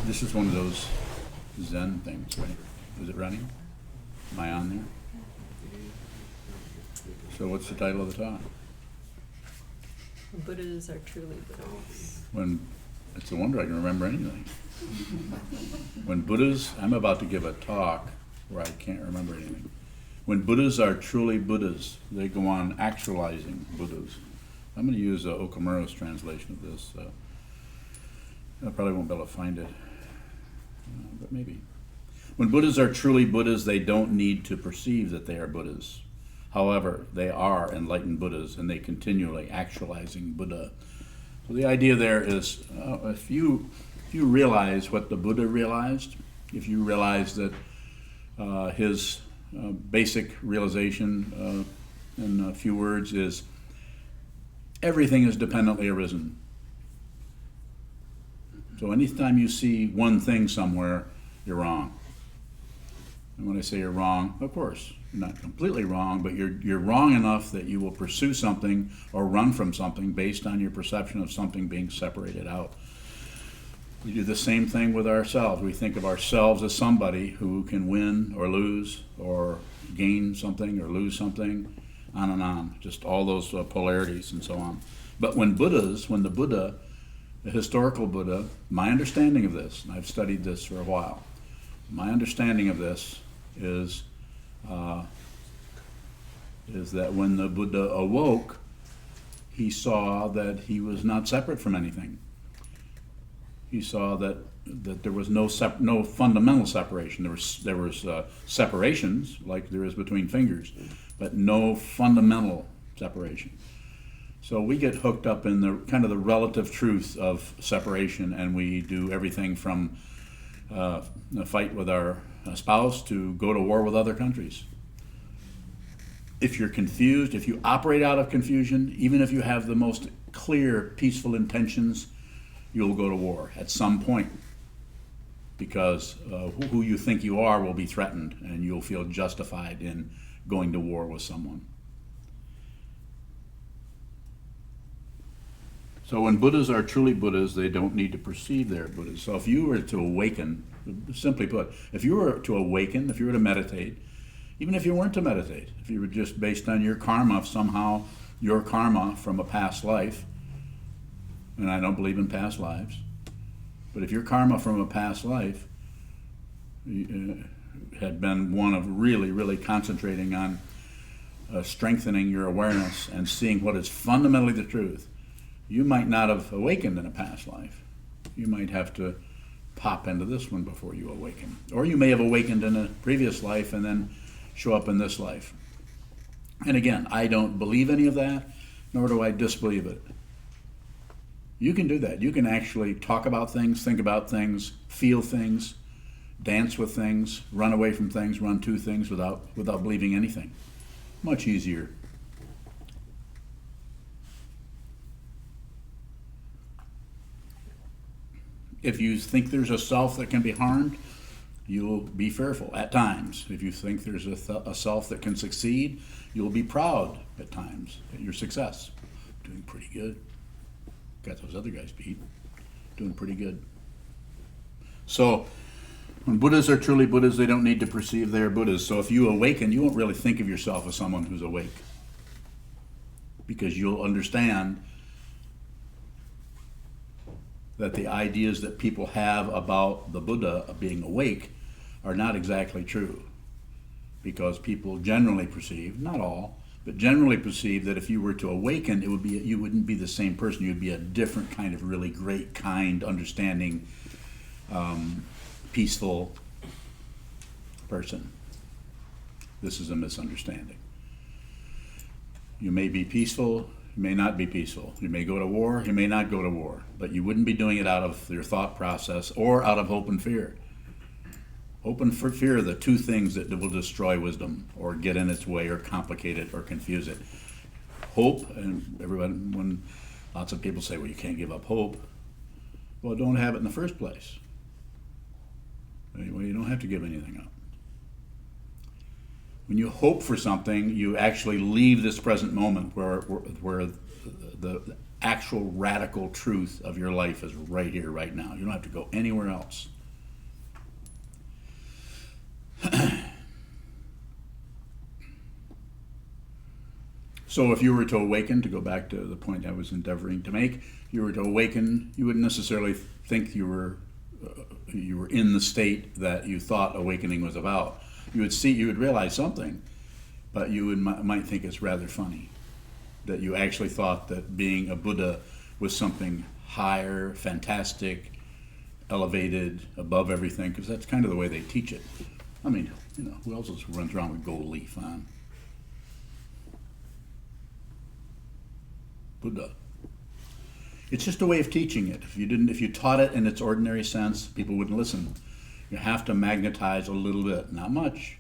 This is one of those Zen things, right? Is it running? Am I on there? So what's the title of the talk? Buddhas are truly Buddhas. It's a wonder I can remember anything. When Buddhas, I'm about to give a talk where I can't remember anything. When Buddhas are truly Buddhas, they go on actualizing Buddhas. I'm going to use Okumura's translation of this. I probably won't be able to find it, but maybe. When Buddhas are truly Buddhas, they don't need to perceive that they are Buddhas. However, they are enlightened Buddhas, and they continually actualizing Buddha. So the idea there is, if you realize what the Buddha realized, if you realize that his basic realization in a few words is everything is dependently arisen. So anytime you see one thing somewhere, you're wrong. And when I say you're wrong, of course, you're not completely wrong, but you're wrong enough that you will pursue something or run from something based on your perception of something being separated out. We do the same thing with ourselves. We think of ourselves as somebody who can win or lose or gain something or lose something, on and on. Just all those polarities and so on. But when the Buddha, the historical Buddha, my understanding of this, and I've studied this for a while, my understanding of this is that when the Buddha awoke, he saw that he was not separate from anything. He saw that there was no fundamental separation. There was separations like there is between fingers, but no fundamental separation. So we get hooked up in the kind of the relative truth of separation, and we do everything from a fight with our spouse to go to war with other countries. If you're confused, if you operate out of confusion, even if you have the most clear, peaceful intentions, you'll go to war at some point, because who you think you are will be threatened, and you'll feel justified in going to war with someone. So when Buddhas are truly Buddhas, they don't need to perceive they're Buddhas. So if you were to awaken, simply put, if you were to meditate, even if you weren't to meditate, if you were just based on your karma, somehow your karma from a past life, and I don't believe in past lives, but if your karma from a past life had been one of really, really concentrating on strengthening your awareness and seeing what is fundamentally the truth, you might not have awakened in a past life. You might have to pop into this one before you awaken. Or you may have awakened in a previous life and then show up in this life. And again, I don't believe any of that, nor do I disbelieve it. You can do that. You can actually talk about things, think about things, feel things, dance with things, run away from things, run to things without believing anything. Much easier. If you think there's a self that can be harmed, you'll be fearful at times. If you think there's a self that can succeed, you'll be proud at times at your success. Doing pretty good. Got those other guys beat. Doing pretty good. So when Buddhas are truly Buddhas, they don't need to perceive they are Buddhas. So if you awaken, you won't really think of yourself as someone who's awake, because you'll understand that the ideas that people have about the Buddha being awake are not exactly true, because people generally perceive, not all, but generally perceive that if you were to awaken, you wouldn't be the same person. You'd be a different kind of really great, kind, understanding, peaceful person. This is a misunderstanding. You may be peaceful, you may not be peaceful. You may go to war, you may not go to war, but you wouldn't be doing it out of your thought process or out of hope and fear. Hope and fear are the two things that will destroy wisdom or get in its way or complicate it or confuse it. Hope, and when lots of people say, well, you can't give up hope. Well, don't have it in the first place. Well, you don't have to give anything up. When you hope for something, you actually leave this present moment where the actual radical truth of your life is right here, right now. You don't have to go anywhere else. So if you were to awaken, to go back to the point I was endeavoring to make, you were to awaken, you wouldn't necessarily think you were in the state that you thought awakening was about. You would realize something, but you might think it's rather funny that you actually thought that being a Buddha was something higher, fantastic, elevated, above everything, because that's kind of the way they teach it. I mean, who else runs around with gold leaf on? Buddha. It's just a way of teaching it. If you taught it in its ordinary sense, people wouldn't listen. You have to magnetize a little bit, not much,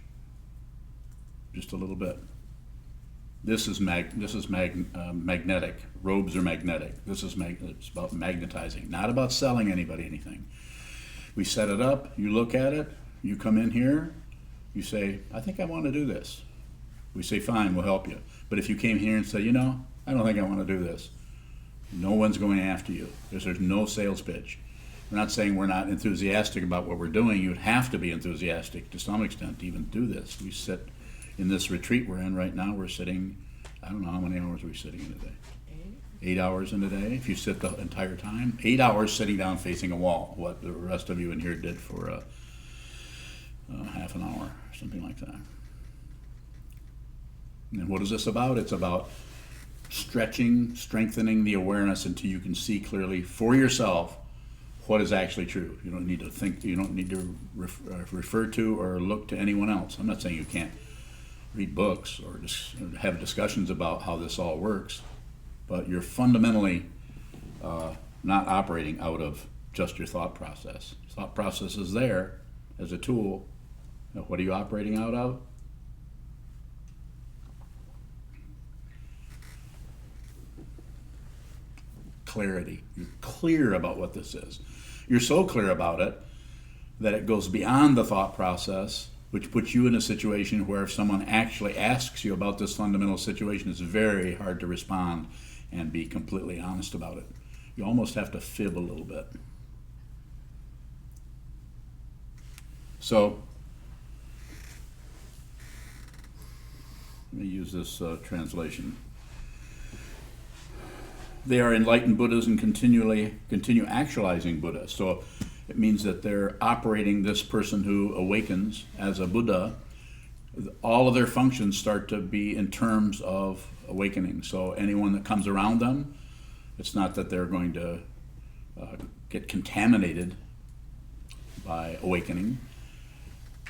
just a little bit. This is magnetic. Robes are magnetic. It's about magnetizing, not about selling anybody anything. We set it up. You look at it. You come in here. You say, "I think I want to do this." We say, "Fine, we'll help you." But if you came here and said, "I don't think I want to do this," no one's going after you. There's no sales pitch. We're not saying we're not enthusiastic about what we're doing. You'd have to be enthusiastic to some extent to even do this. We sit in this retreat we're in right now. We're sitting, I don't know how many hours are we sitting in a day? 8 hours in a day. If you sit the entire time, 8 hours sitting down facing a wall. What the rest of you in here did for half an hour, something like that. And what is this about? It's about stretching, strengthening the awareness until you can see clearly for yourself what is actually true. You don't need to think, you don't need to refer to or look to anyone else. I'm not saying you can't read books or just have discussions about how this all works, but you're fundamentally not operating out of just your thought process. Thought process is there as a tool. Now, what are you operating out of? Clarity. You're clear about what this is. You're so clear about it that it goes beyond the thought process, which puts you in a situation where if someone actually asks you about this fundamental situation, it's very hard to respond and be completely honest about it. You almost have to fib a little bit. So, let me use this translation. They are enlightened Buddhas and continue actualizing Buddha. So it means that they're operating this person who awakens as a Buddha. All of their functions start to be in terms of awakening. So anyone that comes around them, it's not that they're going to get contaminated by awakening,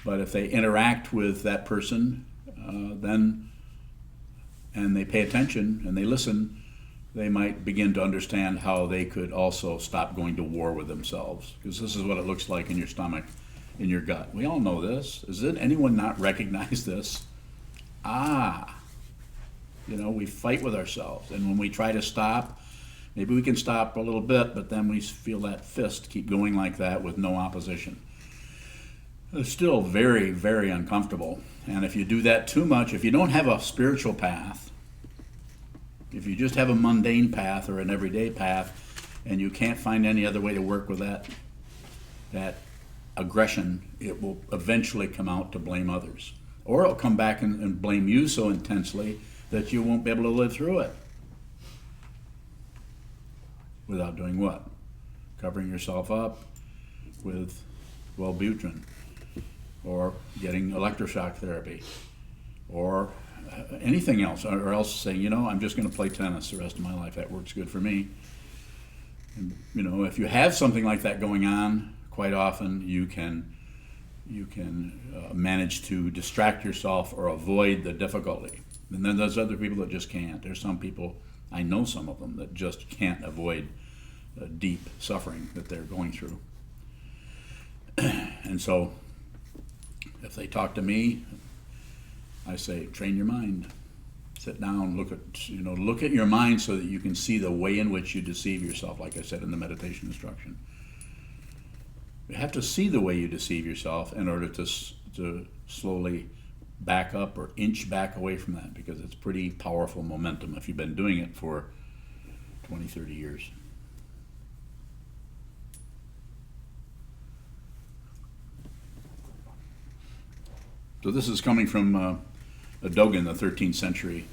but if they interact with that person, then and they pay attention and they listen, they might begin to understand how they could also stop going to war with themselves. Because this is what it looks like in your stomach, in your gut. We all know this. Does anyone not recognize this? We fight with ourselves. And when we try to stop, maybe we can stop a little bit, but then we feel that fist keep going like that with no opposition. It's still very, very uncomfortable. And if you do that too much, if you don't have a spiritual path, if you just have a mundane path or an everyday path, and you can't find any other way to work with that aggression, it will eventually come out to blame others. Or it'll come back and blame you so intensely that you won't be able to live through it. Without doing what? Covering yourself up with Wellbutrin, or getting electroshock therapy, or anything else, or else saying, I'm just going to play tennis the rest of my life. That works good for me. And, if you have something like that going on, quite often you can manage to distract yourself or avoid the difficulty. And then there's other people that just can't. There's some people, I know some of them, that just can't avoid deep suffering that they're going through. And so, if they talk to me, I say, train your mind. Sit down, look at your mind so that you can see the way in which you deceive yourself, like I said in the meditation instruction. You have to see the way you deceive yourself in order to slowly back up or inch back away from that, because it's pretty powerful momentum if you've been doing it for 20, 30 years. So this is coming from Dogen, the 13th century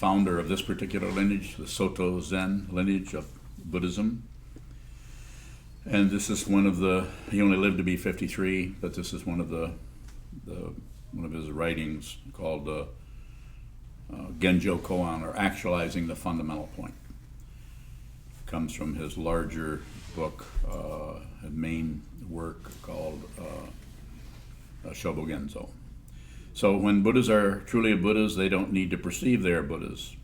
founder of this particular lineage, the Soto Zen lineage of Buddhism. And this is one of the, he only lived to be 53, but this is one of one of his writings called Genjokoan, or Actualizing the Fundamental Point. Comes from his larger book, main work called Shobogenzo. So when Buddhas are truly Buddhas, they don't need to perceive they are Buddhas.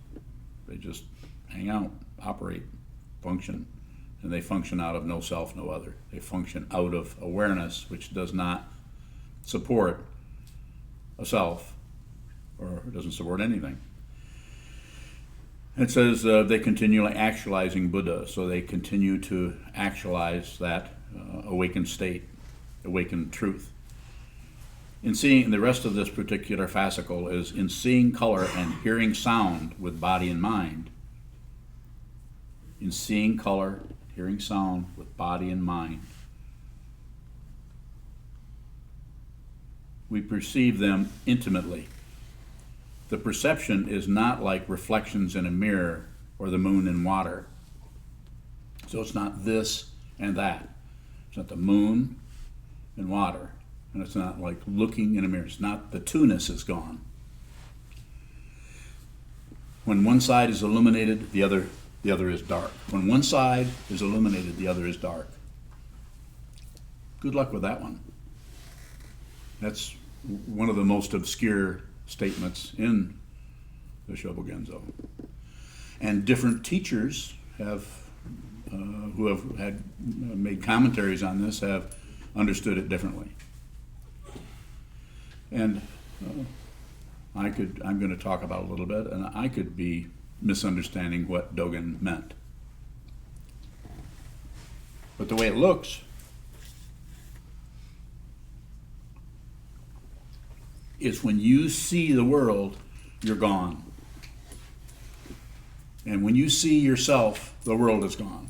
They just hang out, operate, function, and they function out of no self, no other. They function out of awareness, which does not support a self, or doesn't support anything. It says they continually actualizing Buddha, so they continue to actualize that awakened state, awakened truth. In seeing, the rest of this particular fascicle is in seeing color and hearing sound with body and mind. In seeing color, hearing sound with body and mind. We perceive them intimately. The perception is not like reflections in a mirror or the moon in water. So it's not this and that. It's not the moon and water. And it's not like looking in a mirror. It's not, the two-ness is gone. When one side is illuminated, the other is dark. When one side is illuminated, the other is dark. Good luck with that one. That's one of the most obscure statements in the Shobogenzo. And different teachers have, who have had made commentaries on this, have understood it differently. And I'm going to talk about it a little bit, and I could be misunderstanding what Dogen meant. But the way it looks, is when you see the world, you're gone. And when you see yourself, the world is gone.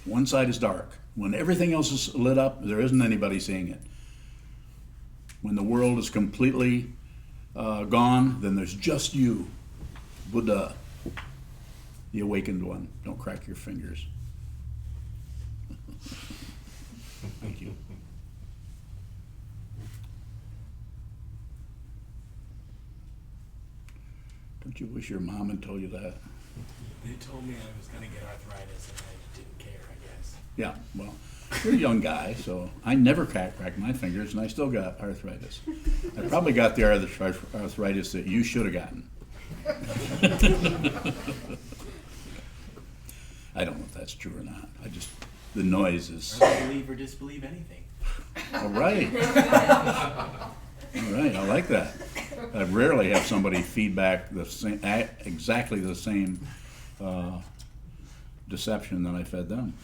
One side is dark. When everything else is lit up, there isn't anybody seeing it. When the world is completely gone, then there's just you, Buddha, the awakened one. Don't crack your fingers. Thank you. Don't you wish your mom had told you that? They told me I was going to get arthritis and I didn't care, I guess. Yeah, well, you're a young guy, so I never cracked my fingers, and I still got arthritis. I probably got the arthritis that you should have gotten. I don't know if that's true or not. The noise is... I don't believe or disbelieve anything. All right. All right, I like that. I rarely have somebody feedback the same, exactly the same deception that I fed them.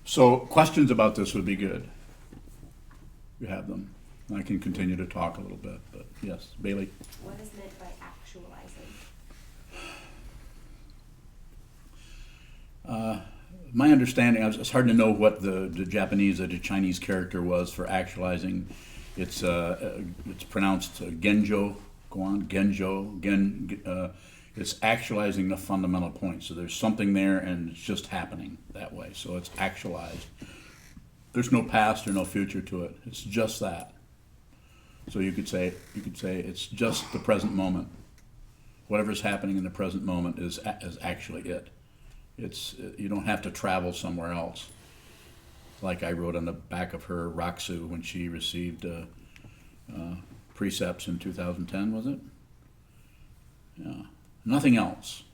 So questions about this would be good. You have them. I can continue to talk a little bit, but yes, Bailey. What is meant by actualizing? My understanding, it's hard to know what the Japanese or the Chinese character was for actualizing. It's pronounced Genjokoan, it's actualizing the fundamental point. So there's something there and it's just happening that way. So it's actualized. There's no past or no future to it. It's just that. So you could say it's just the present moment. Whatever's happening in the present moment is actually it. You don't have to travel somewhere else. Like I wrote on the back of her Raksu when she received precepts in 2010, was it? Yeah, nothing else.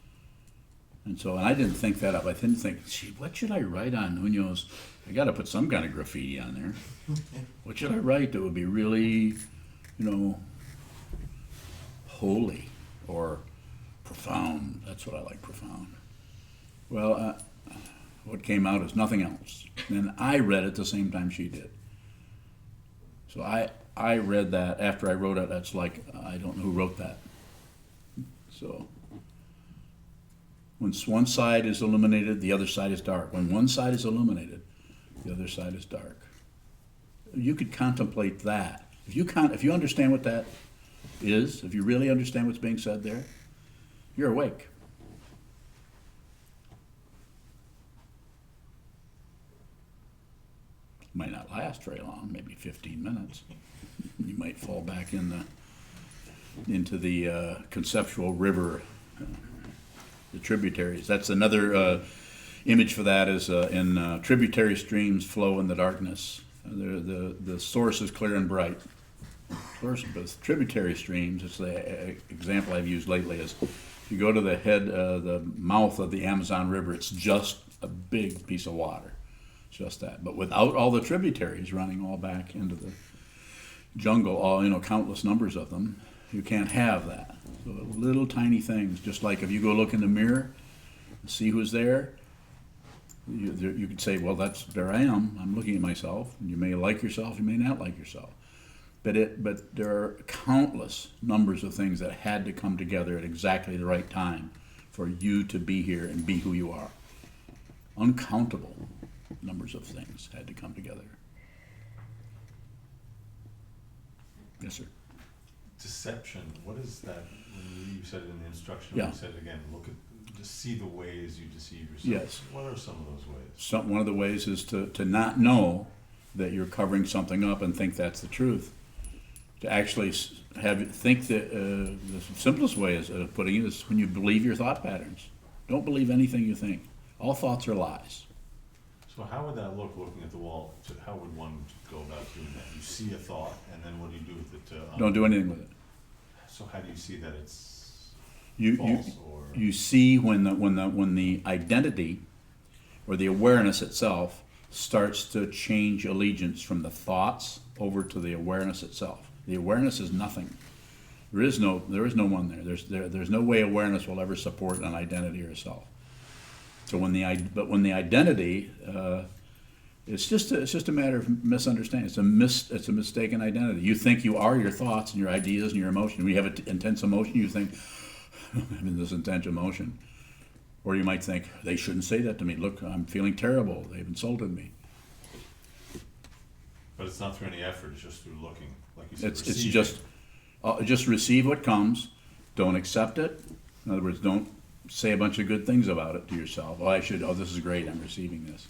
And I didn't think that up. I didn't think, gee, what should I write on Nuno's? I got to put some kind of graffiti on there. What should I write that would be really, holy or profound? That's what I like, profound. Well, what came out is nothing else. And I read it the same time she did. So I read that after I wrote it. That's like, I don't know who wrote that. So when one side is illuminated, the other side is dark. When one side is illuminated, the other side is dark. you could contemplate that. If you understand what that is, if you really understand what's being said there, you're awake. Might not last very long, maybe 15 minutes. You might fall back into the conceptual river, the tributaries. That's another image for that is in tributary streams flow in the darkness. The source is clear and bright. With tributary streams, it's the example I've used lately is if you go to the mouth of the Amazon River, it's just a big piece of water, just that. But without all the tributaries running all back into the jungle, countless numbers of them, you can't have that. So little tiny things, just like if you go look in the mirror and see who's there, you could say, well, there I am. I'm looking at myself. And you may like yourself, you may not like yourself. But there are countless numbers of things that had to come together at exactly the right time for you to be here and be who you are. Uncountable numbers of things had to come together. Yes, sir. Deception. What is that? When you said it in the instruction, Yeah. you said it again. Just see the ways you deceive yourself. Yes. What are some of those ways? One of the ways is to not know that you're covering something up and think that's the truth. To actually think that the simplest way of putting it is when you believe your thought patterns. Don't believe anything you think. All thoughts are lies. So how would that look looking at the wall? How would one go about doing that? You see a thought, and then what do you do with it? Don't do anything with it. So how do you see that it's You false? Or you see when the identity or the awareness itself starts to change allegiance from the thoughts over to the awareness itself. The awareness is nothing. There is no one there. There's no way awareness will ever support an identity or a self. So when the identity, it's just a matter of misunderstanding. It's a mistaken identity. You think you are your thoughts and your ideas and your emotion. When you have an intense emotion, you think, I'm in this intense emotion. Or you might think, they shouldn't say that to me. Look, I'm feeling terrible. They've insulted me. but it's not through any effort. It's just through looking, like you said. It's receiving. just receive what comes. Don't accept it. In other words, don't say a bunch of good things about it to yourself. This is great, I'm receiving this.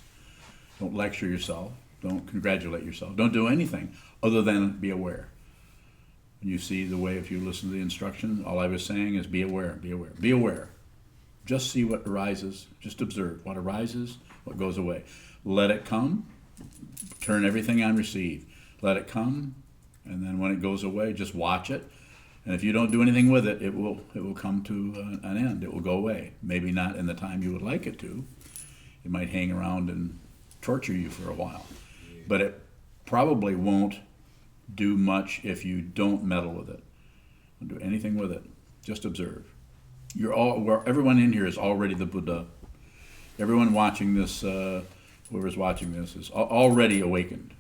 Don't lecture yourself. Don't congratulate yourself. Don't do anything other than be aware. And you see the way, if you listen to the instructions, all I was saying is be aware, be aware, be aware. Just see what arises. Just observe what arises, what goes away. Let it come. Turn everything on receive. Let it come, and then when it goes away, just watch it. And if you don't do anything with it, it will come to an end. It will go away. Maybe not in the time you would like it to. It might hang around and torture you for a while. But it probably won't do much if you don't meddle with it. Don't do anything with it. Just observe. Everyone in here is already the Buddha. Everyone watching this, whoever's watching this, is already awakened.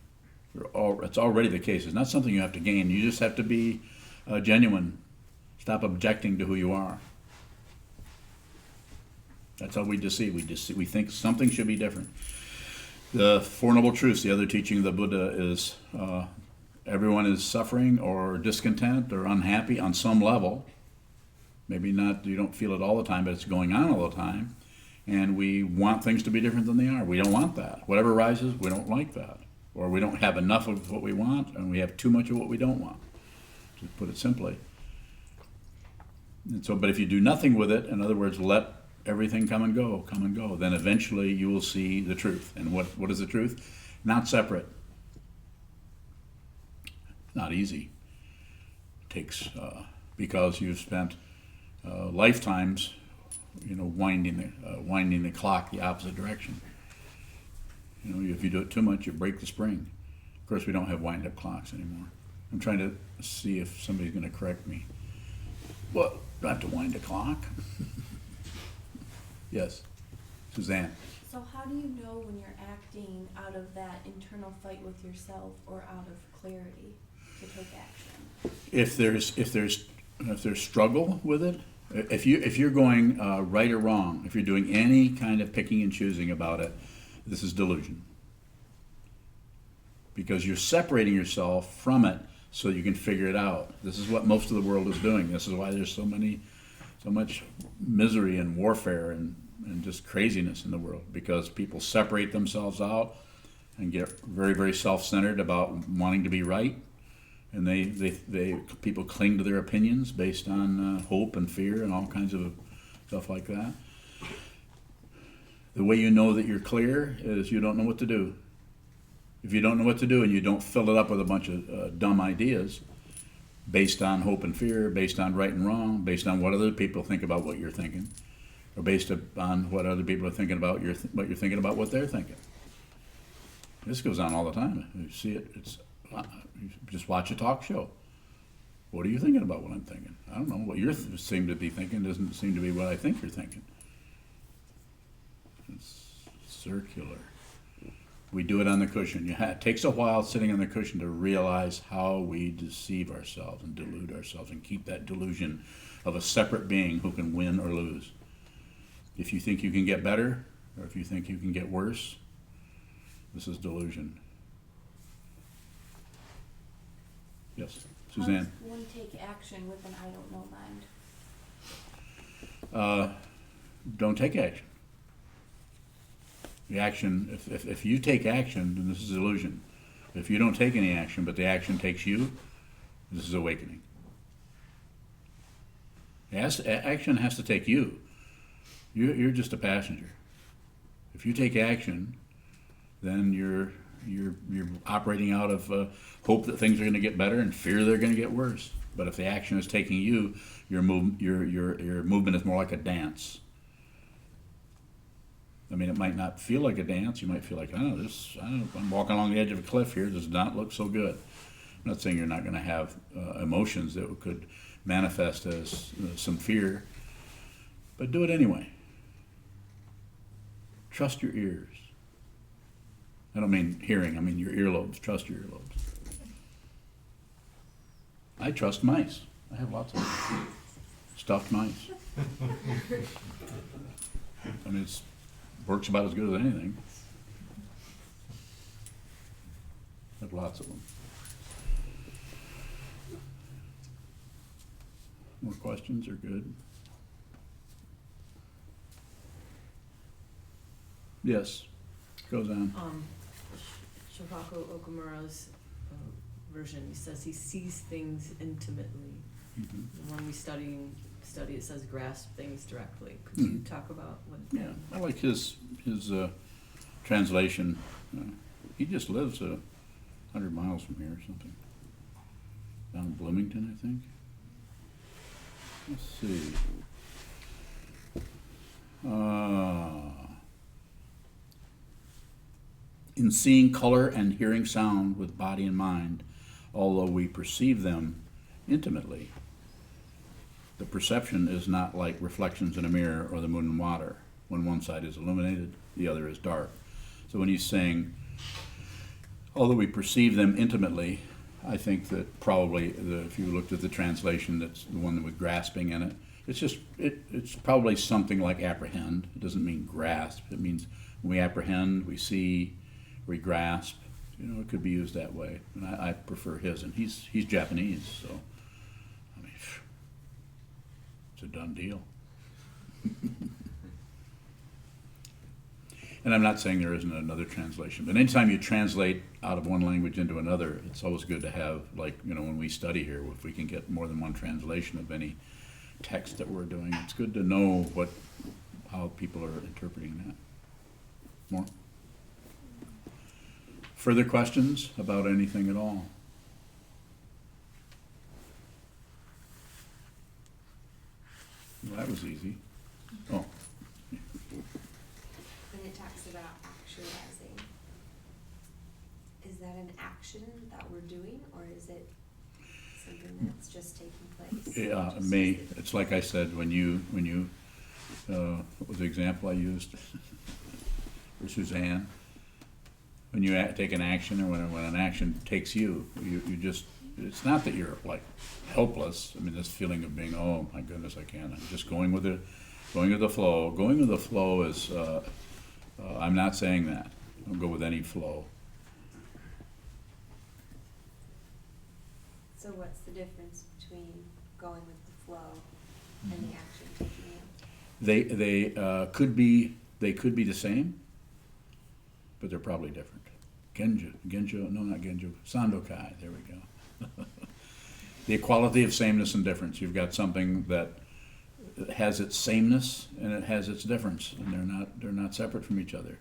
It's already the case. It's not something you have to gain. You just have to be genuine. Stop objecting to who you are. That's how we deceive. We think something should be different. The Four Noble Truths, the other teaching of the Buddha, is everyone is suffering or discontent or unhappy on some level. Maybe not, you don't feel it all the time, but it's going on all the time. And we want things to be different than they are. We don't want that. Whatever arises, we don't like that. Or we don't have enough of what we want, and we have too much of what we don't want, to put it simply. And so, but if you do nothing with it, in other words, let everything come and go, then eventually you will see the truth. And what is the truth? Not separate. Not easy. It takes, because you've spent lifetimes, winding the clock the opposite direction. If you do it too much, you break the spring. Of course, we don't have wind-up clocks anymore. I'm trying to see if somebody's going to correct me. Well, do I have to wind a clock? Yes, Suzanne. So how do you know when you're acting out of that internal fight with yourself or out of clarity to take action? If there's struggle with it, if you're going right or wrong, if you're doing any kind of picking and choosing about it, this is delusion. because you're separating yourself from it so you can figure it out. This is what most of the world is doing. This is why there's so much misery and warfare and just craziness in the world, because people separate themselves out and get very, very self-centered about wanting to be right, and people cling to their opinions based on hope and fear and all kinds of stuff like that. The way you know that you're clear is you don't know what to do. If you don't know what to do and you don't fill it up with a bunch of dumb ideas based on hope and fear, based on right and wrong, based on what other people think about what you're thinking, or based on what other people are thinking about what you're thinking about what they're thinking. This goes on all the time. You see it. You just watch a talk show. What are you thinking about what I'm thinking? I don't know. What you seem to be thinking doesn't seem to be what I think you're thinking. It's circular. We do it on the cushion. It takes a while sitting on the cushion to realize how we deceive ourselves and delude ourselves and keep that delusion of a separate being who can win or lose. If you think you can get better, or if you think you can get worse, this is delusion. Yes, Suzanne? How does one take action with an I don't know mind? Don't take action. The action, if you take action, then this is illusion. If you don't take any action, but the action takes you, this is awakening. Action has to take you. You're just a passenger. If you take action, then you're operating out of hope that things are going to get better and fear they're going to get worse. But if the action is taking you, your movement is more like a dance. I mean, it might not feel like a dance. You might feel like, I'm walking along the edge of a cliff here. This does not look so good. I'm not saying you're not going to have emotions that could manifest as some fear, but do it anyway. Trust your ears. I don't mean hearing, I mean your earlobes. Trust your earlobes. I trust mice. I have lots of them. Stuffed mice. I mean, it works about as good as anything. I have lots of them. More questions are good. Yes, goes on. Shokaku Okumura's version, he says he sees things intimately. Mm-hmm. When we study, it says grasp things directly. Could you talk about what that Yeah, I like his translation. He just lives 100 miles from here or something. Down in Bloomington, I think. Let's see. In seeing color and hearing sound with body and mind, although we perceive them intimately, the perception is not like reflections in a mirror or the moon and water. When one side is illuminated, the other is dark. So when he's saying, although we perceive them intimately, I think that probably if you looked at the translation, that's the one with grasping in it. It's probably something like apprehend. It doesn't mean grasp. It means when we apprehend, we see, we grasp. You know, it could be used that way. And I prefer his, and he's Japanese, so I mean, it's a done deal. And I'm not saying there isn't another translation, but anytime you translate out of one language into another, it's always good to have, like, you know, when we study here, if we can get more than one translation of any text that we're doing, it's good to know how people are interpreting that. More? Further questions about anything at all? Well, that was easy. Oh. When it talks about actualizing, is that an action that we're doing, or is it something that's just taking place? Yeah, Just me. It's like I said, when you what was the example I used for Suzanne? When you take an action, or when an action takes you just, it's not that you're like helpless. I mean, this feeling of being, oh my goodness, I can't. I'm just going with the flow. Going with the flow is, I'm not saying that. Don't go with any flow. So what's the difference between going with the flow and the action taking you? They could be the same, but they're probably different. Sandokai, there we go. The equality of sameness and difference. You've got something that has its sameness and it has its difference, and they're not separate from each other.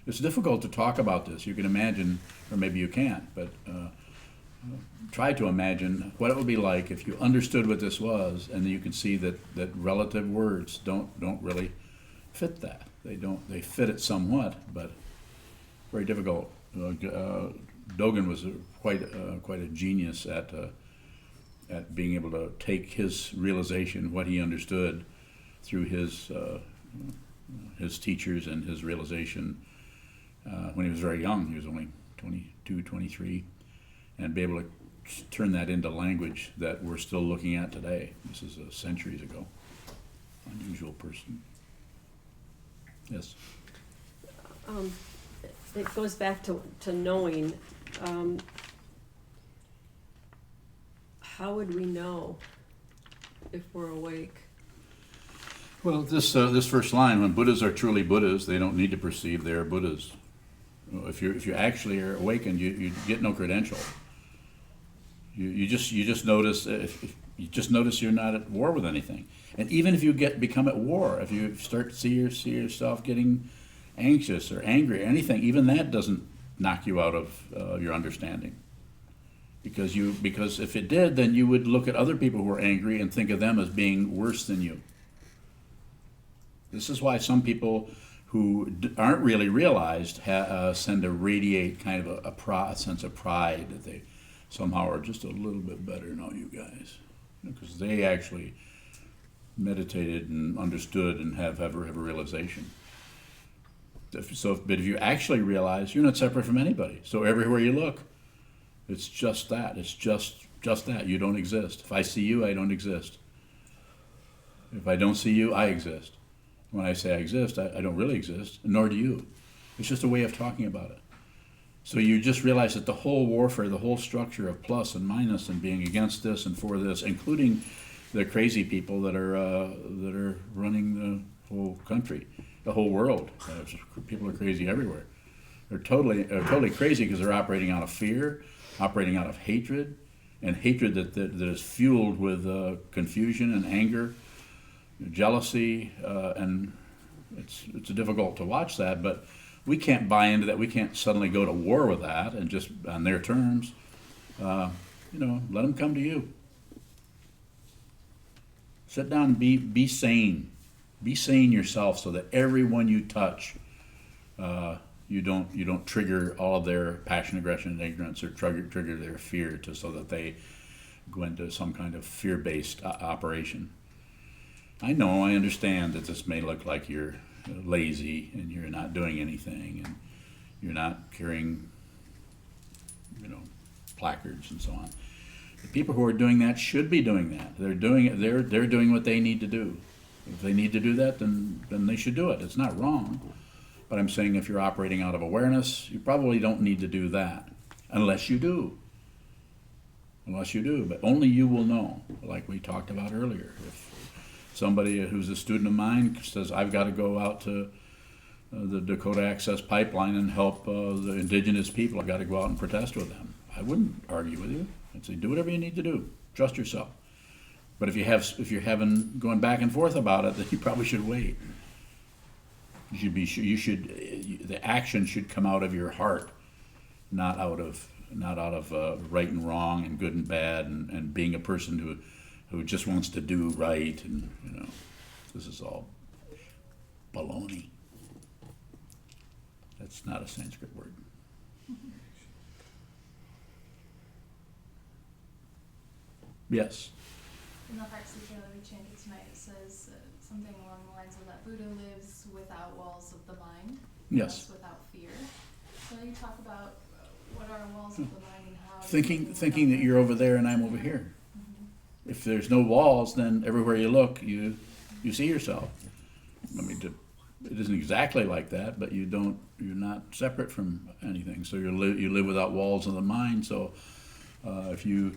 It's difficult to talk about this. You can imagine, or maybe you can't, but try to imagine what it would be like if you understood what this was, and you can see that relative words don't really fit that. They fit it somewhat, but very difficult. Dogen was quite a genius at being able to take his realization, what he understood, through his teachers and his realization when he was very young. He was only 22, 23, and be able to turn that into language that we're still looking at today. This is centuries ago. Unusual person. Yes. It goes back to knowing. How would we know if we're awake? Well, this first line, when Buddhas are truly Buddhas, they don't need to perceive they are Buddhas. If you actually are awakened, you get no credential. You just notice you just notice you're not at war with anything. And even if you become at war, if you start to see yourself getting anxious or angry or anything, even that doesn't knock you out of your understanding. Because if it did, then you would look at other people who are angry and think of them as being worse than you. This is why some people who aren't really realized tend to radiate kind of a sense of pride that they somehow are just a little bit better than all you guys, because they actually meditated and understood and have a realization. But if you actually realize, you're not separate from anybody. So everywhere you look, it's just that. It's just that. You don't exist. If I see you, I don't exist. If I don't see you, I exist. When I say I exist, I don't really exist, nor do you. It's just a way of talking about it. So you just realize that the whole warfare, the whole structure of plus and minus and being against this and for this, including the crazy people that are running the whole country, the whole world. People are crazy everywhere. They're totally crazy because they're operating out of fear, operating out of hatred, and hatred that is fueled with confusion and anger, jealousy, and it's difficult to watch that, but we can't buy into that. We can't suddenly go to war with that and just on their terms. Let them come to you. Sit down and be sane. Be sane yourself, so that everyone you touch, you don't trigger all of their passion, aggression, and ignorance, or trigger their fear, so that they go into some kind of fear-based operation. I understand that this may look like you're lazy and you're not doing anything and you're not carrying, placards and so on. The people who are doing that should be doing that. They're doing it. They're doing what they need to do. If they need to do that, then they should do it. It's not wrong. But I'm saying if you're operating out of awareness, you probably don't need to do that, unless you do. But only you will know, like we talked about earlier. If somebody who's a student of mine says, I've got to go out to the Dakota Access Pipeline and help the indigenous people, I've got to go out and protest with them. I wouldn't argue with you. I'd say, do whatever you need to do. Trust yourself. But if you're having going back and forth about it, then you probably should wait. The action should come out of your heart, not out of right and wrong and good and bad and being a person who just wants to do right, and this is all baloney. That's not a Sanskrit word. Yes. In the Heart Sutra that we chanted tonight, it says something along the lines of that Buddha lives without walls of the mind. Yes. Without fear. So you talk about what are walls of the mind and how. Thinking that you're over there and I'm over here. Mm-hmm. If there's no walls, then everywhere you look, you see yourself. I mean, it isn't exactly like that, but you're not separate from anything. So you live without walls of the mind. So if you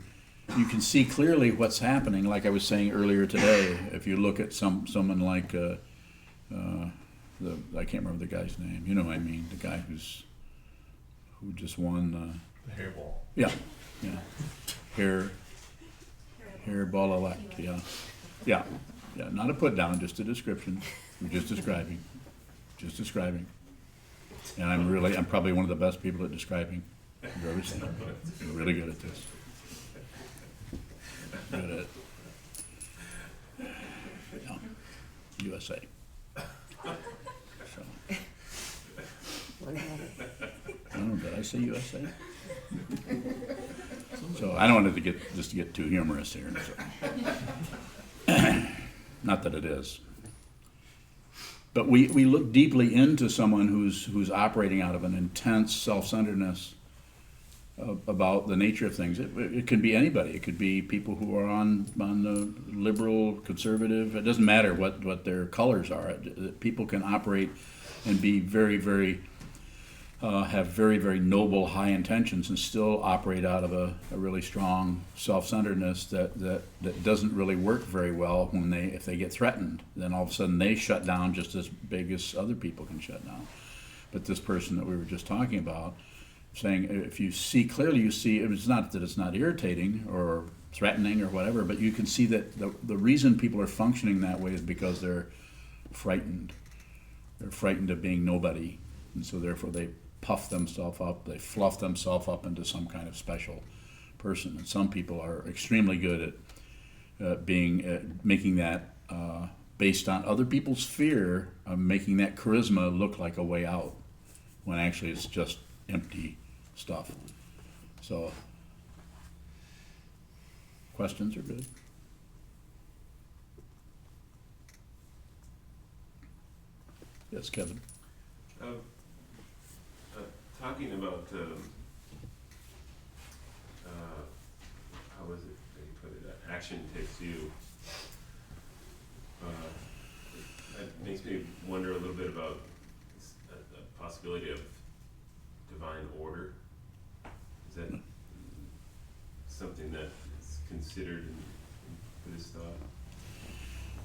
you can see clearly what's happening. Like I was saying earlier today, if you look at someone like I can't remember the guy's name. You know what I mean? The guy who just won. The hairball. Yeah, hairball elect. Yeah. Not a put down, just a description. We're just describing. And I'm probably one of the best people at describing you've ever seen. I'm really good at this. Good at it. Yeah. USA. So. I don't know, did I say USA? So I don't want it to get too humorous here. So. Not that it is. But we look deeply into someone who's operating out of an intense self-centeredness about the nature of things. It could be anybody. It could be people who are on the liberal, conservative. It doesn't matter what their colors are. People can operate and be very, very have very, very noble, high intentions and still operate out of a really strong self-centeredness that doesn't really work very well if they get threatened. Then all of a sudden they shut down just as big as other people can shut down. But this person that we were just talking about, saying if you see clearly, you see it's not that it's not irritating or threatening or whatever, but you can see that the reason people are functioning that way is because they're frightened. They're frightened of being nobody, and so therefore they puff themselves up, they fluff themselves up into some kind of special person. And some people are extremely good at making that based on other people's fear of making that charisma look like a way out, when actually it's just empty stuff. So, questions are good. Yes, Kevin. Talking about how was it that you put it? Action takes you. That makes me wonder a little bit about the possibility of divine order. Is that something that is considered in Buddhist thought?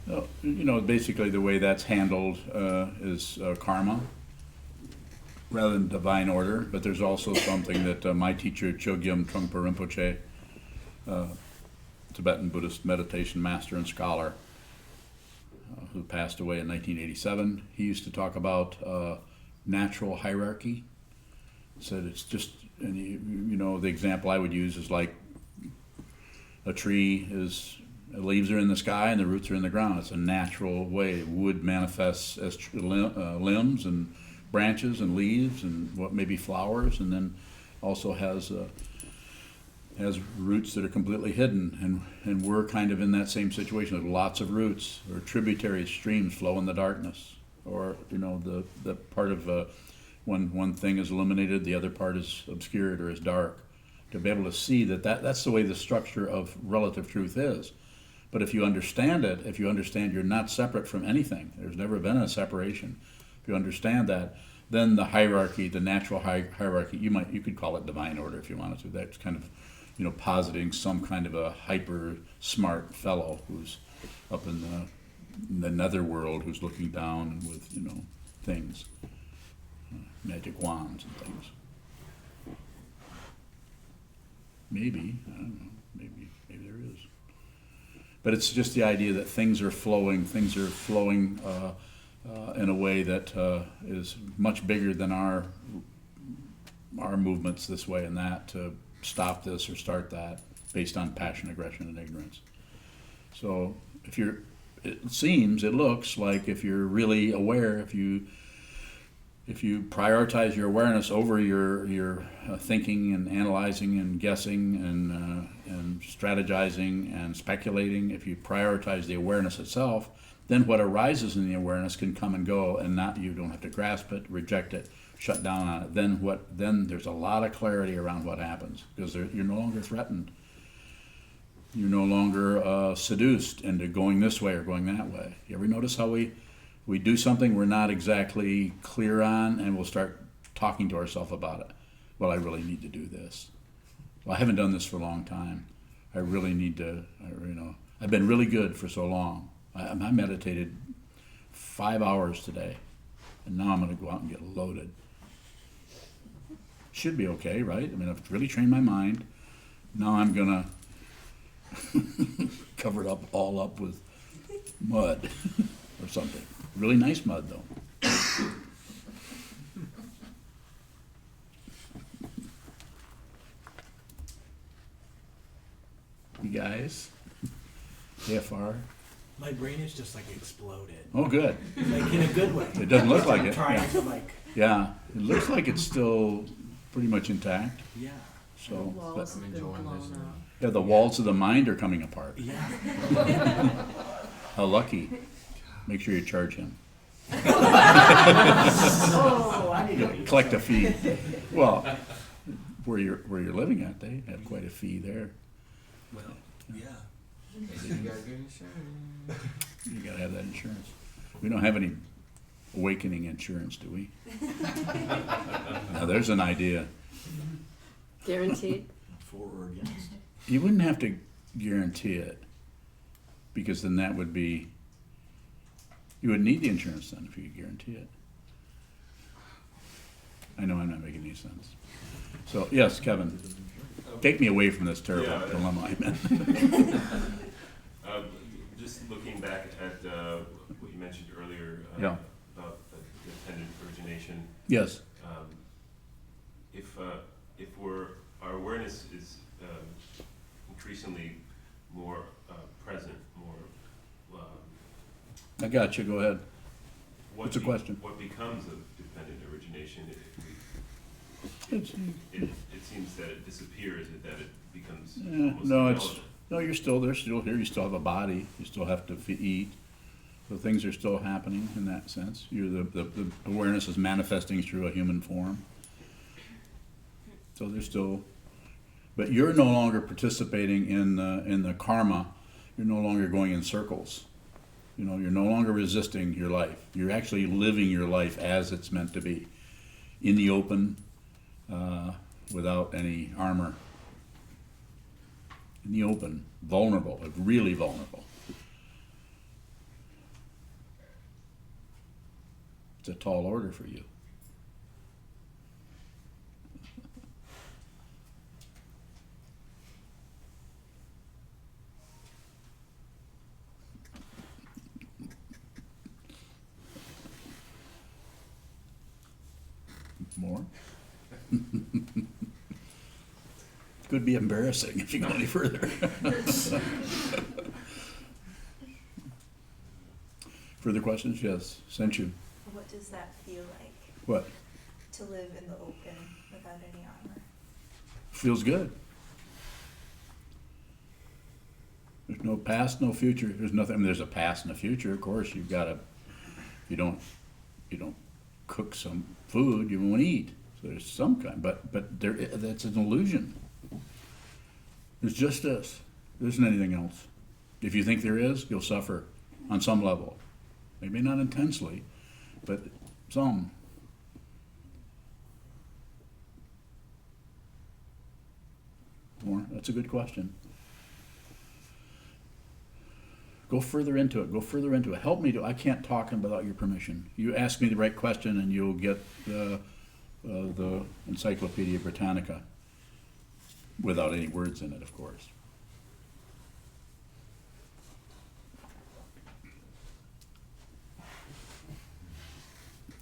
Well, basically the way that's handled is karma rather than divine order. But there's also something that my teacher Chogyam Trungpa Rinpoche, Tibetan Buddhist meditation master and scholar, who passed away in 1987, he used to talk about natural hierarchy. He said it's just, and the example I would use is like a tree the leaves are in the sky and the roots are in the ground. It's a natural way. Wood manifests as limbs and branches and leaves and what may be flowers, and then also has roots that are completely hidden. And we're kind of in that same situation. There's lots of roots, or tributary streams flow in the darkness, or the part of one thing is illuminated, the other part is obscured or is dark. To be able to see that's the way the structure of relative truth is. But if you understand it, if you understand you're not separate from anything, there's never been a separation. If you understand that, then the hierarchy, the natural hierarchy, you could call it divine order if you wanted to. That's kind of, positing some kind of a hyper smart fellow who's up in the netherworld, who's looking down with things, magic wands and things. Maybe, I don't know. Maybe there is. But it's just the idea that things are flowing in a way that is much bigger than our movements this way and that to stop this or start that based on passion, aggression, and ignorance. So it looks like if you're really aware, if you prioritize your awareness over your thinking and analyzing and guessing and strategizing and speculating, if you prioritize the awareness itself, then what arises in the awareness can come and go, and you don't have to grasp it, reject it, shut down on it. Then there's a lot of clarity around what happens, because you're no longer threatened. You're no longer seduced into going this way or going that way. You ever notice how we do something we're not exactly clear on, and we'll start talking to ourselves about it. Well, I really need to do this. Well, I haven't done this for a long time. I really need to, I've been really good for so long. I meditated 5 hours today, and now I'm going to go out and get loaded. Should be okay, right? I mean, I've really trained my mind. Now I'm going to cover it up all up with mud or something. Really nice mud, though. You guys, AFR. My brain is just like exploded. Oh, good. Like in a good way. It doesn't look like I'm it. trying Yeah. to like, Yeah, it looks like it's still pretty much intact. yeah. The So, walls I'm have been enjoying blown this. out. yeah, the walls of the mind are coming apart. Yeah. How lucky. Make sure you charge him. Oh, I need to Collect a fee. Well, where you're living at, they have quite a fee there. Well, yeah. You got good insurance. You gotta have that insurance. We don't have any awakening insurance, do we? Now, there's an idea. Guaranteed? For or against. You wouldn't have to guarantee it, because then that would be, you would need the insurance then if you could guarantee it. I know I'm not making any sense. So, yes, Kevin, take me away from this terrible Yeah. dilemma I'm in. Just looking back at what you mentioned earlier Yeah. about dependent origination, Yes, if our awareness is increasingly more present, more I got you, go ahead. what What's the question? What becomes of dependent origination if It's, it seems that it disappears, that it becomes almost no, irrelevant. no, you're still there, still here, you still have a body, you still have to eat. So things are still happening in that sense. The awareness is manifesting through a human form. So there's still, but you're no longer participating in the karma. You're no longer going in circles. You're no longer resisting your life. You're actually living your life as it's meant to be, in the open, without any armor. In the open, vulnerable, really vulnerable. It's a tall order for you. More? Could be embarrassing if you go any further. Further questions? Yes, sent you. What does that feel like, What? to live in the open without any armor? Feels good. There's no past, no future. There's nothing. I mean, there's a past and a future. Of course, you've got to. You don't cook some food. You won't eat. So there's some kind. But there. That's an illusion. There's just this. There isn't anything else. If you think there is, you'll suffer on some level. Maybe not intensely, but some. More? That's a good question. Go further into it. Go further into it. Help me to. I can't talk without your permission. You ask me the right question, and you'll get the Encyclopedia Britannica without any words in it, of course.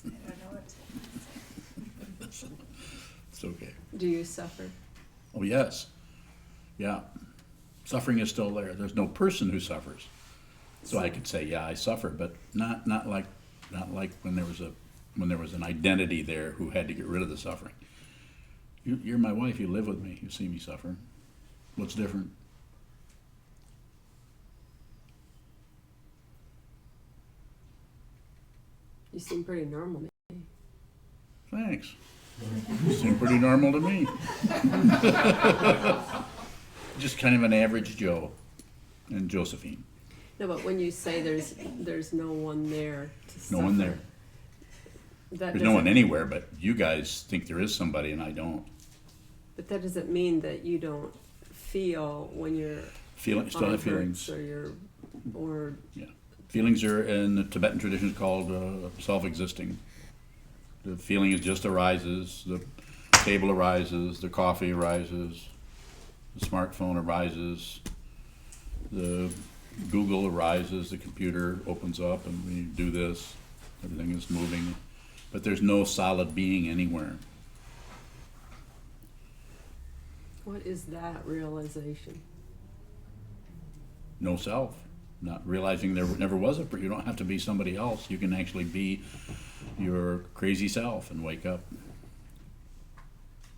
I don't know what to say. It's okay. Do you suffer? Oh yes, yeah. Suffering is still there. There's no person who suffers. So I could say, yeah, I suffer, but not like when there was an identity there who had to get rid of the suffering. You're my wife. You live with me. You see me suffer. What's different? You seem pretty normal to me. Thanks. You seem pretty normal to me. Just kind of an average Joe and Josephine. No, but when you say there's no one there to suffer. No one there. That There's no one doesn't- anywhere, but you guys think there is somebody and I don't. But that doesn't mean that you don't feel when you're Still on have feelings. hurts or you're, or Feelings are in the Tibetan tradition called self-existing. The feeling is just arises, the table arises, the coffee arises, the smartphone arises, the Google arises, the computer opens up and we do this, everything is moving, but there's no solid being anywhere. what is that realization? No self. Not realizing there never was you don't have to be somebody else. You can actually be your crazy self and wake up.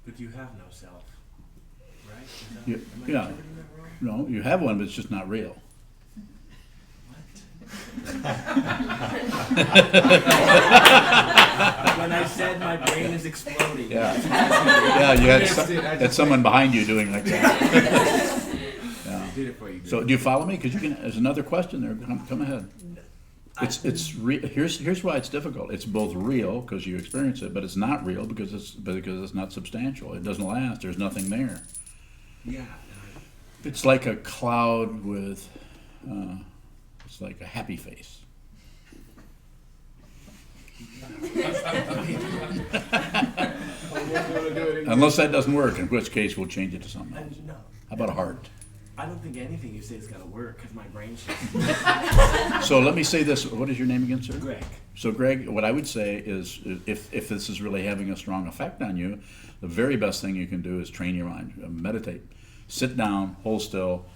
But you have no self, right? Yeah, Am I yeah. interpreting that wrong? No, you have one, but it's just not real. When I said my brain is exploding. Yeah, yeah. You had someone behind you doing like that. Yeah. I did it for you. So, do you follow me? Because you can. There's another question there. Come ahead. Here's why it's difficult. It's both real because you experience it, but it's not real because it's not substantial. It doesn't last. There's nothing there. Yeah. It's like a cloud with. It's like a happy face. Unless that doesn't work, in which case we'll change it to something else. No. How about a heart? I don't think anything you say is gonna work because my brain's just. So let me say this. What is your name again, sir? Greg. So Greg, what I would say is if this is really having a strong effect on you, the very best thing you can do is train your mind, meditate. Sit down, hold still,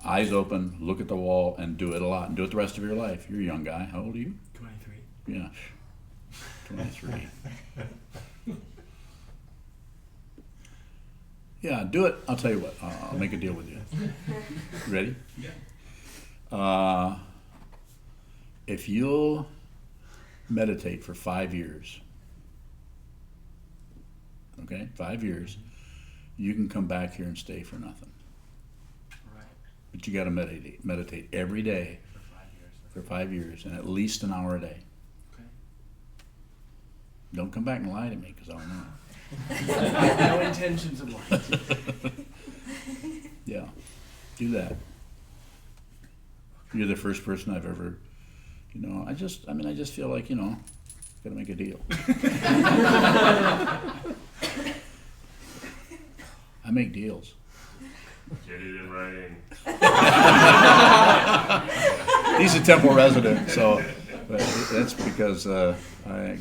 eyes open, look at the wall, and do it a lot. And do it the rest of your life. You're a young guy. How old are you? 23. Yeah, 23. Yeah, do it. I'll tell you what. I'll make a deal with you. Ready? Yeah. If you'll meditate for 5 years, okay, 5 years, you can come back here and stay for nothing. Right. But you got to meditate every day For 5 years. and at least an hour a day. Okay. Don't come back and lie to me because I'll know. No intentions of lying. Yeah, do that. You're the first person I've ever, I just feel like, gotta make a deal. I make deals. Get it in writing. He's a Temple resident, so but that's because I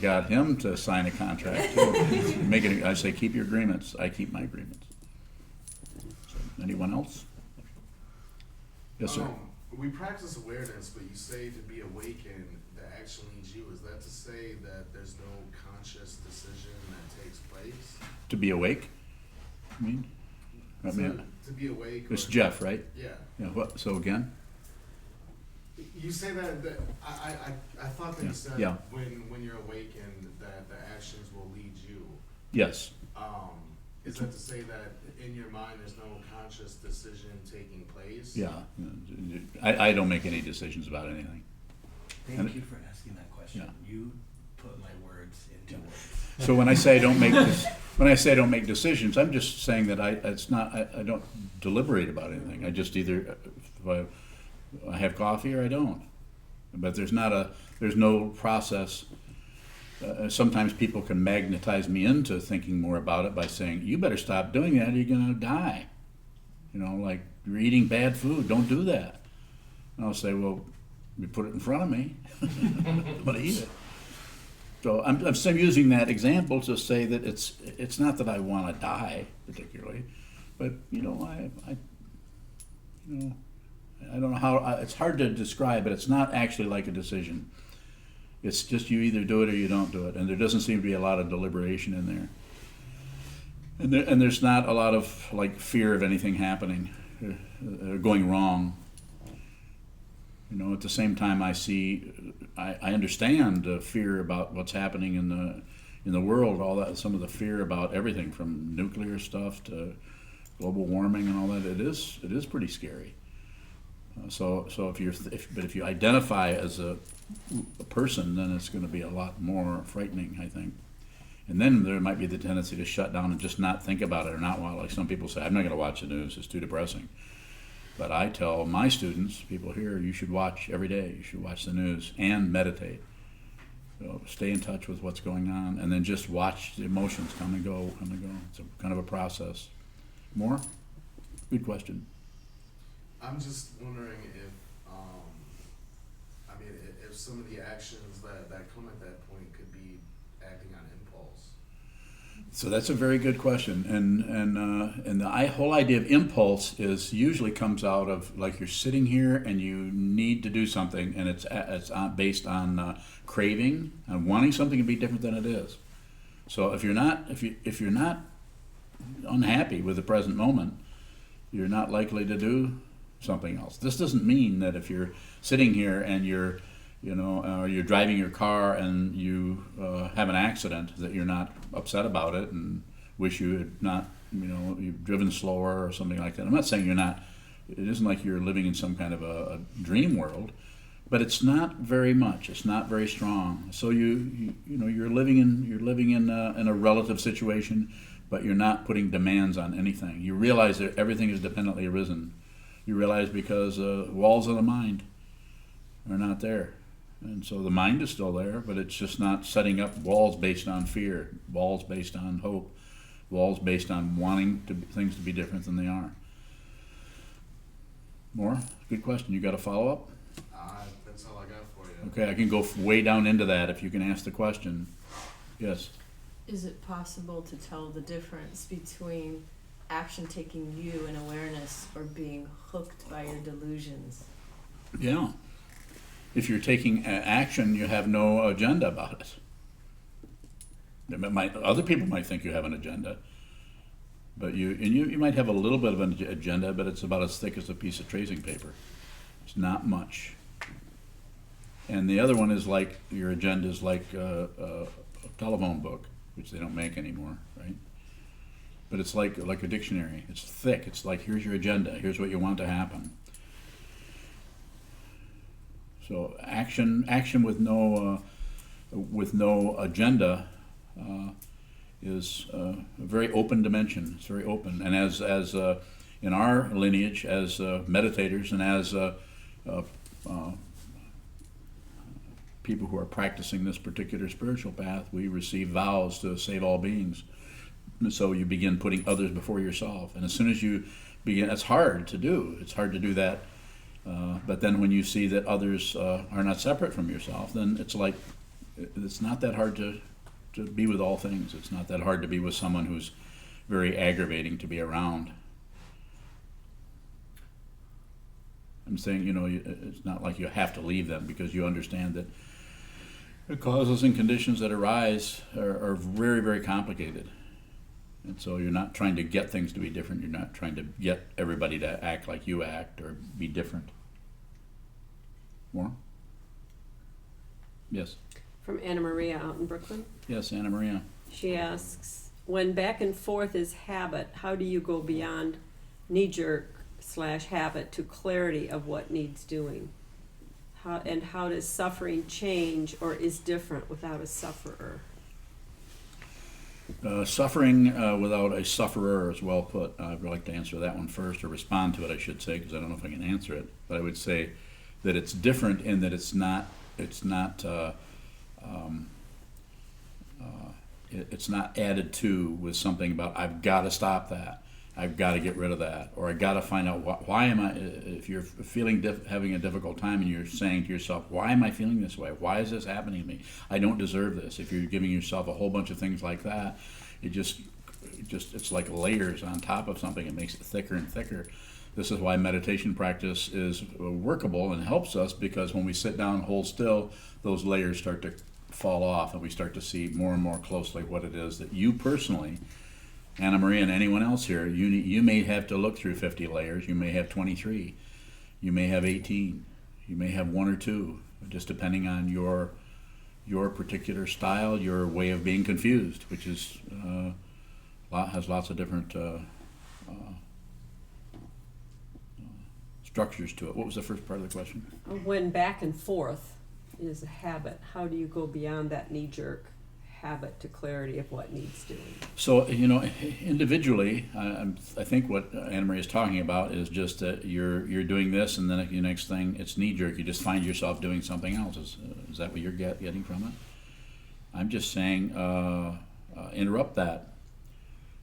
got him to sign a contract too. I say keep your agreements. I keep my agreements. So, anyone else? Yes, sir. We practice awareness, but you say to be awakened, the action leads you. Is that to say that there's no conscious decision that takes place? To be awake? I mean, to be awake. It's Jeff, right? Yeah. Yeah. What? So again? You say that I thought that you said when you're awakened that the actions will lead you. Yes. Is that to say that in your mind there's no conscious decision taking place? Yeah. I don't make any decisions about anything. Thank you for asking that question. Yeah. You put my words into words. So when I say I don't make decisions, I'm just saying that I don't deliberate about anything. I just either I have coffee or I don't. But there's no process. Sometimes people can magnetize me into thinking more about it by saying, you better stop doing that or you're going to die. Like you're eating bad food, don't do that. And I'll say, well, you put it in front of me, I'm going to eat it. So I'm using that example to say that it's not that I want to die particularly, but I don't know how, it's hard to describe, but it's not actually like a decision. It's just you either do it or you don't do it, and there doesn't seem to be a lot of deliberation in there. And there's not a lot of fear of anything happening, going wrong. At the same time I understand the fear about what's happening in the world, all that, some of the fear about everything from nuclear stuff to global warming and all that. It is pretty scary. So if you identify as a person, then it's going to be a lot more frightening, I think. And then there might be the tendency to shut down and just not think about it or not want, like some people say, I'm not going to watch the news, it's too depressing. But I tell my students, people here, you should watch every day. You should watch the news and meditate. So stay in touch with what's going on, and then just watch the emotions come and go, come and go. It's a kind of a process. More? Good question. I'm just wondering if, if some of the actions that come at that point could be acting on impulse. So that's a very good question, and the whole idea of impulse is usually comes out of like you're sitting here and you need to do something, and it's based on craving and wanting something to be different than it is. So if you're not unhappy with the present moment, you're not likely to do something else. This doesn't mean that if you're sitting here and you're driving your car and you have an accident, that you're not upset about it and wish you had not, you've driven slower or something like that. I'm not saying you're not. It isn't like you're living in some kind of a dream world, but it's not very much. It's not very strong. So you're living in a relative situation, but you're not putting demands on anything. You realize that everything is dependently arisen. You realize because walls of the mind are not there. And so the mind is still there, but it's just not setting up walls based on fear, walls based on hope, walls based on wanting things to be different than they are. More? Good question. You got a follow-up? That's all I got for you. Okay, I can go way down into that if you can ask the question. Yes? Is it possible to tell the difference between action taking you and awareness, or being hooked by your delusions? Yeah. If you're taking action, you have no agenda about it. Other people might think you have an agenda, but you might have a little bit of an agenda, but it's about as thick as a piece of tracing paper. It's not much. And the other one is like your agenda is like a telephone book, which they don't make anymore, right? But it's like a dictionary. It's thick. It's like, here's your agenda. Here's what you want to happen. So action with no agenda is a very open dimension. It's very open. And as in our lineage, as meditators and as people who are practicing this particular spiritual path, we receive vows to save all beings. So you begin putting others before yourself. And as soon as you begin, it's hard to do. It's hard to do that. But then when you see that others are not separate from yourself, then it's like, it's not that hard to be with all things. It's not that hard to be with someone who's very aggravating to be around. I'm saying, it's not like you have to leave them, because you understand that the causes and conditions that arise are very, very complicated. And so you're not trying to get things to be different. You're not trying to get everybody to act like you act or be different. More? Yes. From Anna Maria out in Brooklyn. Yes, Anna Maria. She asks, when back and forth is habit, how do you go beyond knee-jerk/habit to clarity of what needs doing? How does suffering change or is different without a sufferer? Suffering without a sufferer is well put. I'd like to answer that one first, or respond to it, I should say, because I don't know if I can answer it. But I would say that it's different in that it's not added to with something about, I've got to stop that, I've got to get rid of that, or I got to find out why am I. If you're having a difficult time and you're saying to yourself, why am I feeling this way? Why is this happening to me? I don't deserve this. If you're giving yourself a whole bunch of things like that, it's like layers on top of something. It makes it thicker and thicker. This is why meditation practice is workable and helps us, because when we sit down and hold still, those layers start to fall off and we start to see more and more closely what it is that you personally, Anna Maria and anyone else here, you may have to look through 50 layers. You may have 23. You may have 18. You may have 1 or 2, just depending on your particular style, your way of being confused, which is has lots of different structures to it. What was the first part of the question? When back and forth is a habit, how do you go beyond that knee-jerk habit to clarity of what needs doing. So, individually, I think what Anna Marie is talking about is just that you're doing this, and then the next thing, it's knee-jerk. You just find yourself doing something else. Is that what you're getting from it? I'm just saying, interrupt that.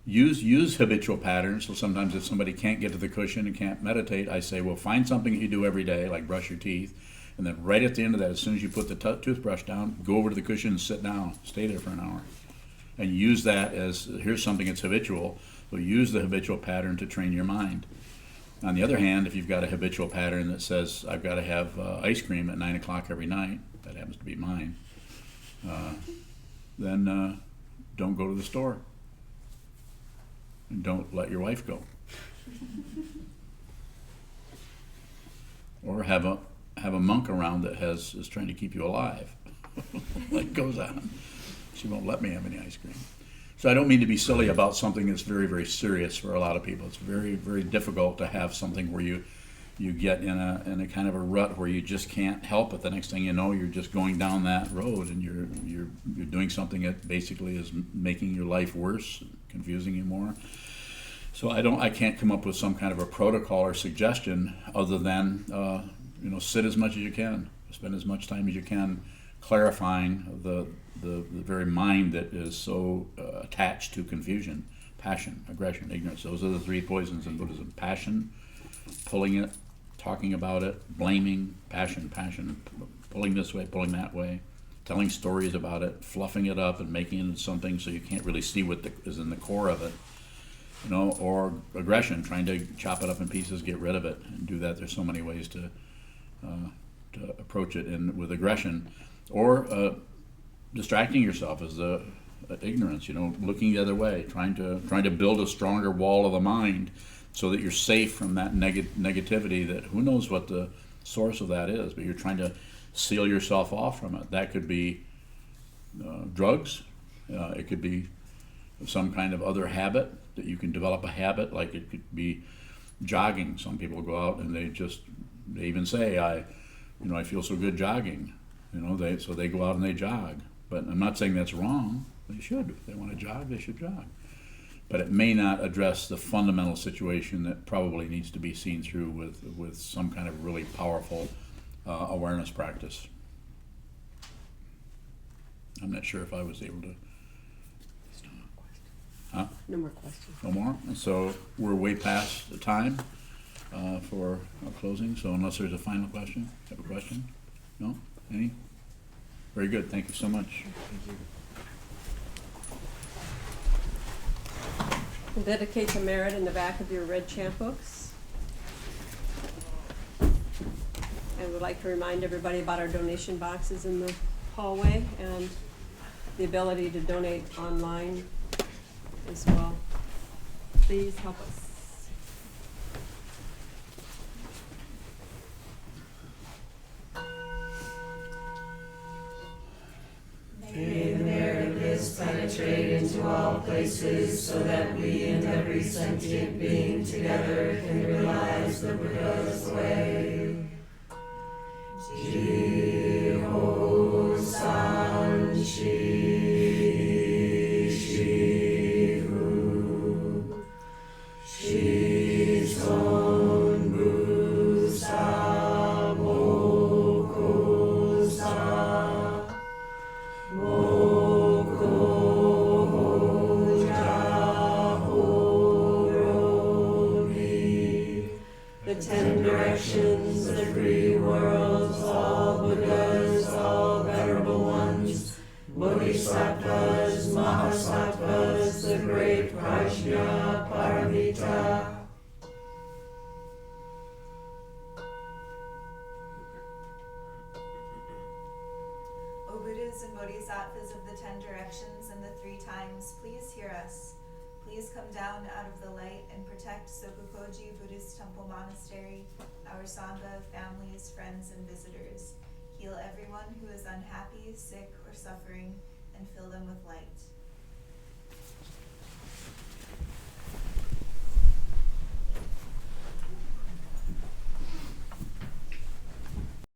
Use habitual patterns. So sometimes if somebody can't get to the cushion and can't meditate, I say, well, find something that you do every day, like brush your teeth, and then right at the end of that, as soon as you put the toothbrush down, go over to the cushion and sit down. Stay there for an hour. And use that as, here's something that's habitual, so use the habitual pattern to train your mind. On the other hand, if you've got a habitual pattern that says, I've got to have ice cream at 9 o'clock every night, that happens to be mine, then don't go to the store. And don't let your wife go. Or have a monk around that is trying to keep you alive. Like goes on. She won't let me have any ice cream. So I don't mean to be silly about something that's very, very serious for a lot of people. It's very, very difficult to have something where you get in a kind of a rut where you just can't help it. The next thing you know, you're just going down that road, and you're doing something that basically is making your life worse, confusing you more. So I can't come up with some kind of a protocol or suggestion other than sit as much as you can, spend as much time as you can clarifying the very mind that is so attached to confusion, passion, aggression, ignorance. Those are the three poisons in Buddhism: passion, pulling it, talking about it, blaming, passion, pulling this way, pulling that way, telling stories about it, fluffing it up and making it into something so you can't really see what is in the core of it. Or aggression, trying to chop it up in pieces, get rid of it, and do that. There's so many ways to approach it, and with aggression, or distracting yourself is the ignorance. Looking the other way, trying to build a stronger wall of the mind so that you're safe from that negativity. That who knows what the source of that is, but you're trying to seal yourself off from it. That could be drugs. It could be some kind of other habit that you can develop a habit, like it could be jogging. Some people go out and they even say, I feel so good jogging. So they go out and they jog. But I'm not saying that's wrong. They should. If they want to jog, they should jog. But it may not address the fundamental situation that probably needs to be seen through with some kind of really powerful awareness practice. I'm not sure if I was able to. Huh? No more questions. No more? And so we're way past the time for our closing, so unless there's a final question, have a question? No? Any? Very good, thank you so much. We'll dedicate to merit in the back of your red chant books. And would like to remind everybody about our donation boxes in the hallway and the ability to donate online as well. Please help us. May the merit of this penetrate into all places, so that we and every sentient being together can realize the Buddha's way. Jiho San Shi Shihu Shizon Bu Sa Moko Sa Moko Jahoromi. The 10 directions, the 3 worlds, all Buddhas, all venerable ones, Bodhisattvas, Mahasattvas, the great Prajna Paramita. O Buddhas and Bodhisattvas of the 10 directions and the 3 times, please hear us. Please come down out of the light and protect Sokukoji Buddhist Temple Monastery, our Sangha, families, friends, and visitors. Heal everyone who is unhappy, sick, or suffering, and fill them with light.